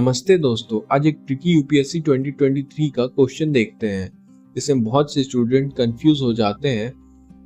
नमस्ते दोस्तों, आज एक ट्रिकी यूपीएससी 2023 का क्वेश्चन देखते हैं जिसमें बहुत से स्टूडेंट कंफ्यूज हो जाते हैं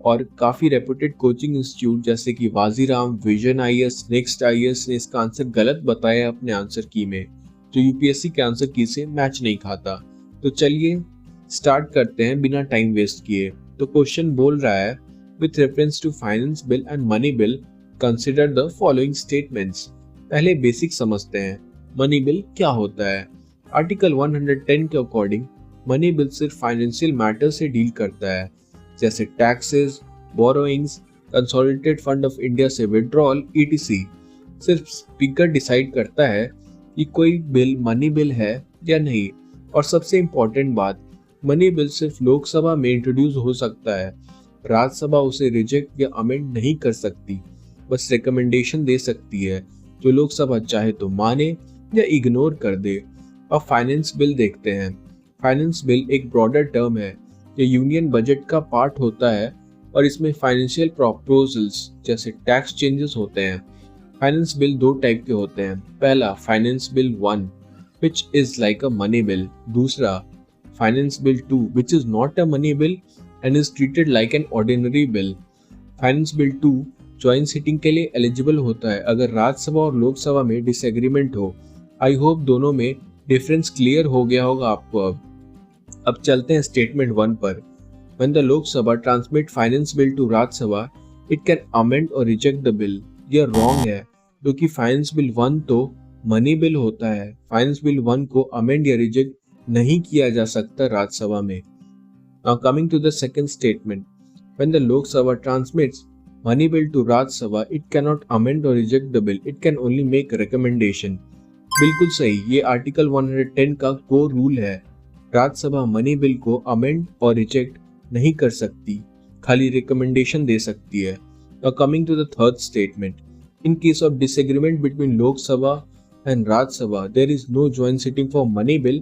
और काफ़ी रेपुटेड कोचिंग इंस्टीट्यूट जैसे कि Vajiram, vision IAS, next IAS ने इसका आंसर गलत बताया अपने आंसर की में, जो यूपीएससी के आंसर की से मैच नहीं खाता। तो चलिए स्टार्ट करते हैं बिना टाइम वेस्ट किए। तो क्वेश्चन बोल रहा है, with reference to finance bill and money bill consider the following statements. पहले बेसिक समझते हैं, मनी बिल क्या होता है। आर्टिकल 110 के अकॉर्डिंग मनी बिल सिर्फ फाइनेंशियल मैटर से डील करता है, जैसे taxes, borrowings, consolidated fund of India से विड्रॉल ईटीसी। सिर्फ स्पीकर डिसाइड करता है कि कोई बिल मनी बिल है या नहीं। और सबसे इम्पोर्टेंट बात, मनी बिल सिर्फ लोकसभा में इंट्रोड्यूस हो सकता है, राज्यसभा उसे रिजेक्ट या अमेंड नहीं कर सकती, बस रिकमेंडेशन दे सकती है, जो लोकसभा चाहे तो माने या इग्नोर कर दे। अब फाइनेंस बिल देखते हैं। फाइनेंस बिल एक ब्रॉडर टर्म है, ये यूनियन बजट का पार्ट होता है और इसमें फाइनेंशियल प्रपोजल्स जैसे टैक्स चेंजेस होते हैं। फाइनेंस बिल दो टाइप के होते हैं। पहला finance bill 1 which is like a money bill. दूसरा finance bill 2 which is not a money bill and is treated like an ordinary bill. Finance bill 2 joint sitting के लिए एलिजिबल होता है अगर राज्यसभा और लोकसभा में डिसएग्रीमेंट हो। आई होप दोनों में डिफरेंस क्लियर हो गया होगा आपको। अब चलते हैं स्टेटमेंट 1 पर। When the Lok Sabha transmit finance bill to Rajya Sabha, it can amend or reject the bill. यह रॉन्ग है, क्योंकि फाइनेंस बिल 1 तो मनी बिल होता है। फाइनेंस बिल 1 को अमेंड या रिजेक्ट नहीं किया जा सकता राज्यसभा में। Now coming to the second statement, when the Lok Sabha transmits money bill to Rajya Sabha, it cannot amend or reject the bill. It can only make recommendation. बिल्कुल सही, ये आर्टिकल 110 का कोर रूल है। राज्यसभा मनी बिल को amend or reject नहीं कर सकती, खाली रिकमेंडेशन दे सकती है। Now coming to the third statement, in case of disagreement between Lok Sabha and Rajya Sabha, there is no joint sitting for money bill,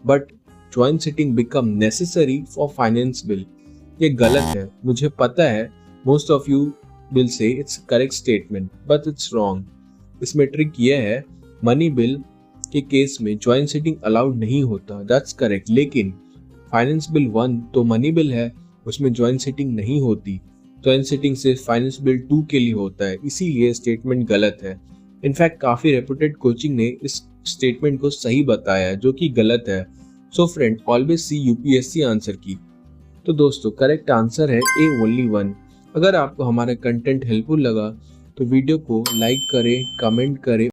but joint sitting become necessary for finance bill. ये गलत है, मुझे पता है। Most of you will say it's a correct statement, but it's wrong. इसमें trick यह है, money bill के केस में ज्वाइंट सिटिंग अलाउड नहीं होता, that's correct। लेकिन फाइनेंस बिल 1 तो मनी बिल है, उसमें ज्वाइंट सिटिंग नहीं होती। ज्वाइंट सिटिंग सिर्फ फाइनेंस बिल 2 के लिए होता है, इसीलिए स्टेटमेंट गलत है। इनफैक्ट काफी रेपुटेड कोचिंग ने इस स्टेटमेंट को सही बताया, जो कि गलत है। So friend, always see UPSC answer की। तो दोस्तों, करेक्ट आंसर है ए ओनली 1। अगर आपको हमारा कंटेंट हेल्पफुल लगा तो वीडियो को लाइक करें, कमेंट करें।